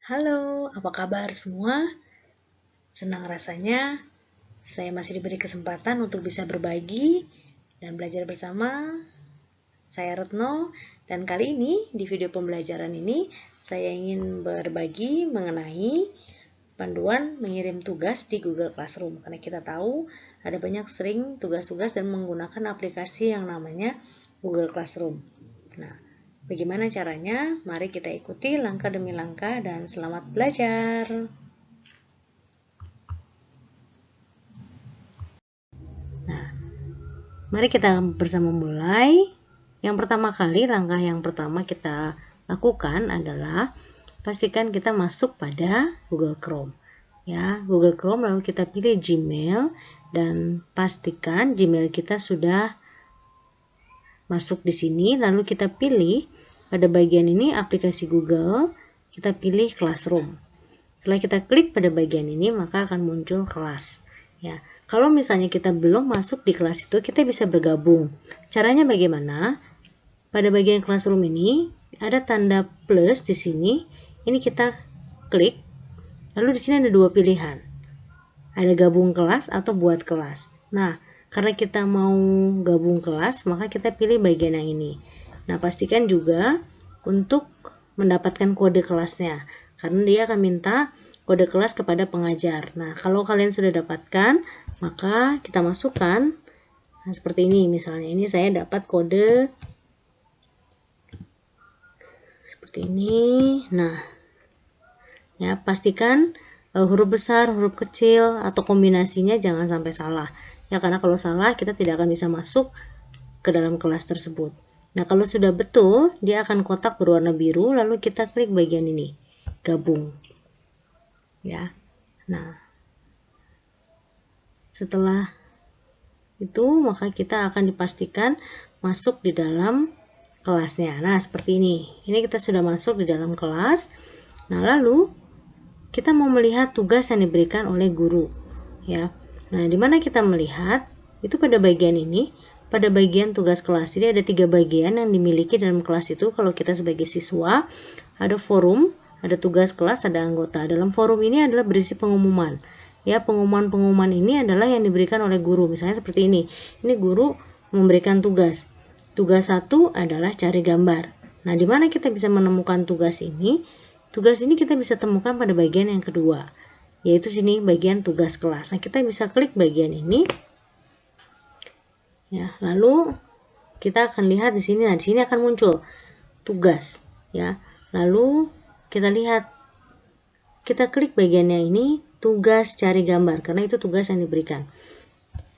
Halo, apa kabar semua? Senang rasanya saya masih diberi kesempatan untuk bisa berbagi dan belajar bersama. Saya Retno, dan kali ini di video pembelajaran ini saya ingin berbagi mengenai panduan mengirim tugas di Google Classroom. Karena kita tahu ada banyak sering tugas-tugas dan menggunakan aplikasi yang namanya Google Classroom. Nah, bagaimana caranya? Mari kita ikuti langkah demi langkah dan selamat belajar. Nah, mari kita bersama mulai. Yang pertama kali, langkah yang pertama kita lakukan adalah pastikan kita masuk pada Google Chrome. Ya, Google Chrome, lalu kita pilih Gmail dan pastikan Gmail kita sudah masuk di sini. Lalu kita pilih pada bagian ini aplikasi Google, kita pilih Classroom. Setelah kita klik pada bagian ini, maka akan muncul kelas. Ya, kalau misalnya kita belum masuk di kelas itu, kita bisa bergabung. Caranya bagaimana? Pada bagian Classroom ini ada tanda plus di sini. Ini kita klik. Lalu di sini ada dua pilihan. Ada gabung kelas atau buat kelas. Nah, karena kita mau gabung kelas, maka kita pilih bagian yang ini. Nah, pastikan juga untuk mendapatkan kode kelasnya, karena dia akan minta kode kelas kepada pengajar. Nah, kalau kalian sudah dapatkan, maka kita masukkan. Nah, seperti ini misalnya. Ini saya dapat kode seperti ini. Nah, ya pastikan huruf besar, huruf kecil, atau kombinasinya jangan sampai salah. Ya, karena kalau salah kita tidak akan bisa masuk ke dalam kelas tersebut. Nah, kalau sudah betul, dia akan kotak berwarna biru, lalu kita klik bagian ini, gabung. Ya. Nah, setelah itu maka kita akan dipastikan masuk di dalam kelasnya. Nah, seperti ini. Ini kita sudah masuk di dalam kelas. Nah, lalu kita mau melihat tugas yang diberikan oleh guru, ya. Nah, di mana kita melihat? Itu pada bagian ini, pada bagian tugas kelas. Jadi ada 3 bagian yang dimiliki dalam kelas itu. Kalau kita sebagai siswa, ada forum, ada tugas kelas, ada anggota. Dalam forum ini adalah berisi pengumuman. Ya, pengumuman-pengumuman ini adalah yang diberikan oleh guru. Misalnya seperti ini. Ini guru memberikan tugas. Tugas 1 adalah cari gambar. Nah, di mana kita bisa menemukan tugas ini? Tugas ini kita bisa temukan pada bagian yang kedua, yaitu sini bagian tugas kelas. Nah, kita bisa klik bagian ini. Ya, lalu kita akan lihat di sini. Nah, di sini akan muncul tugas, ya. Lalu kita lihat, kita klik bagiannya ini, tugas cari gambar, karena itu tugas yang diberikan.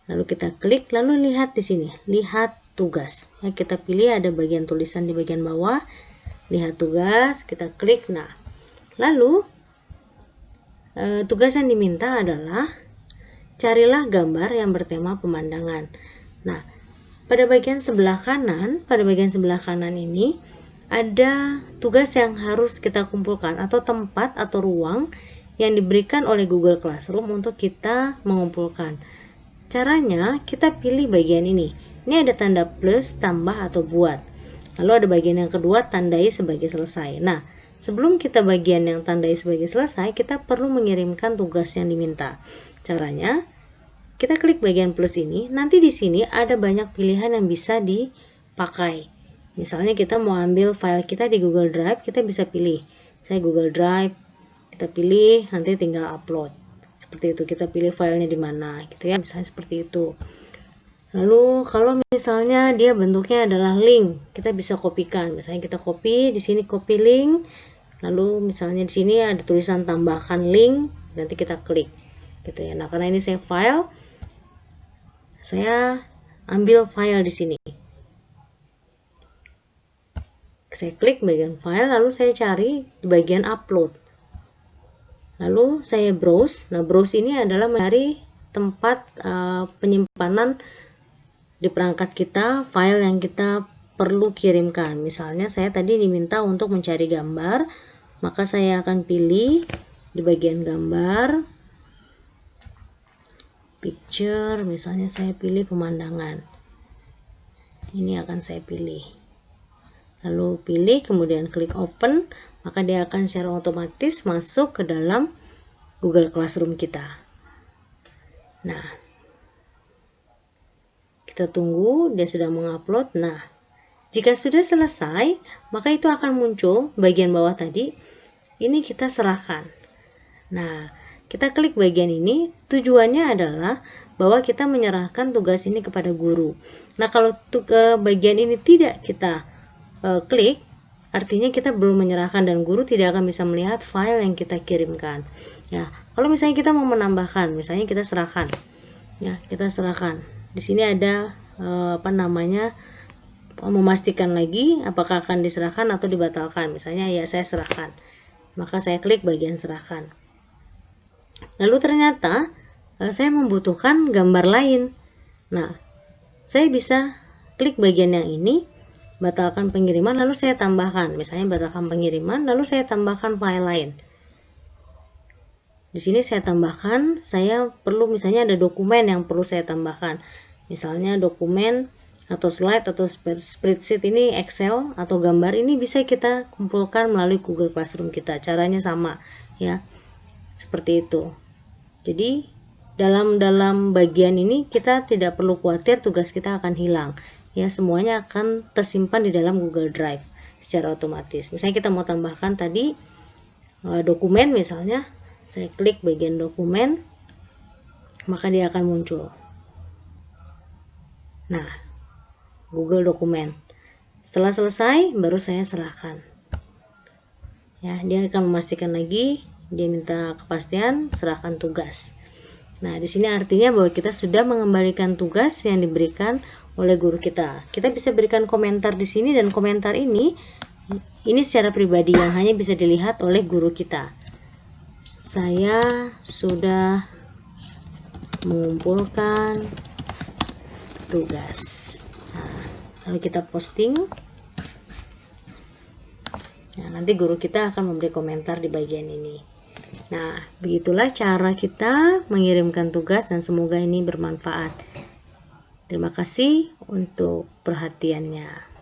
Lalu kita klik, lalu lihat di sini, lihat tugas. Ya, kita pilih ada bagian tulisan di bagian bawah, lihat tugas, kita klik. Nah, lalu tugas yang diminta adalah carilah gambar yang bertema pemandangan. Nah, pada bagian sebelah kanan ini ada tugas yang harus kita kumpulkan, atau tempat atau ruang yang diberikan oleh Google Classroom untuk kita mengumpulkan. Caranya kita pilih bagian ini. Ini ada tanda plus, tambah, atau buat. Lalu ada bagian yang kedua, tandai sebagai selesai. Nah, sebelum kita bagian yang tandai sebagai selesai, kita perlu mengirimkan tugas yang diminta. Caranya, kita klik bagian plus ini. Nanti di sini ada banyak pilihan yang bisa dipakai. Misalnya kita mau ambil file kita di Google Drive, kita bisa pilih. Saya Google Drive, kita pilih, nanti tinggal upload. Seperti itu, kita pilih filenya di mana, gitu ya. Misalnya seperti itu. Lalu kalau misalnya dia bentuknya adalah link, kita bisa kopikan. Misalnya kita copy, di sini copy link. Lalu misalnya di sini ada tulisan tambahkan link, nanti kita klik. Gitu ya. Nah, karena ini saya file, saya ambil file di sini. Saya klik bagian file, lalu saya cari di bagian upload. Lalu saya browse. Nah, browse ini adalah mencari tempat penyimpanan di perangkat kita file yang kita perlu kirimkan. Misalnya saya tadi diminta untuk mencari gambar, maka saya akan pilih di bagian gambar, picture, misalnya saya pilih pemandangan. Ini akan saya pilih. Lalu pilih, kemudian klik open, maka dia akan secara otomatis masuk ke dalam Google Classroom kita. Nah, kita tunggu, dia sudah mengupload. Nah, jika sudah selesai, maka itu akan muncul bagian bawah tadi. Ini kita serahkan. Nah, kita klik bagian ini, tujuannya adalah bahwa kita menyerahkan tugas ini kepada guru. Nah, kalau bagian ini tidak kita klik, artinya kita belum menyerahkan dan guru tidak akan bisa melihat file yang kita kirimkan. Ya, kalau misalnya kita mau menambahkan, misalnya kita serahkan. Ya, kita serahkan. Di sini ada memastikan lagi apakah akan diserahkan atau dibatalkan. Misalnya ya saya serahkan. Maka saya klik bagian serahkan. Lalu ternyata saya membutuhkan gambar lain. Nah, saya bisa klik bagian yang ini, batalkan pengiriman, lalu saya tambahkan. Misalnya batalkan pengiriman, lalu saya tambahkan file lain. Di sini saya tambahkan, saya perlu misalnya ada dokumen yang perlu saya tambahkan. Misalnya dokumen atau slide atau spreadsheet ini Excel atau gambar ini bisa kita kumpulkan melalui Google Classroom kita. Caranya sama ya. Seperti itu. Jadi dalam bagian ini kita tidak perlu khawatir tugas kita akan hilang. Ya, semuanya akan tersimpan di dalam Google Drive secara otomatis. Misalnya kita mau tambahkan tadi dokumen misalnya, saya klik bagian dokumen, maka dia akan muncul. Nah, Google Dokumen. Setelah selesai, baru saya serahkan. Ya, dia akan memastikan lagi, dia minta kepastian, serahkan tugas. Nah, di sini artinya bahwa kita sudah mengembalikan tugas yang diberikan oleh guru kita. Kita bisa berikan komentar di sini, dan komentar ini secara pribadi yang hanya bisa dilihat oleh guru kita. Saya sudah mengumpulkan tugas. Nah, lalu kita posting. Nah, nanti guru kita akan memberi komentar di bagian ini. Nah, begitulah cara kita mengirimkan tugas dan semoga ini bermanfaat. Terima kasih untuk perhatiannya.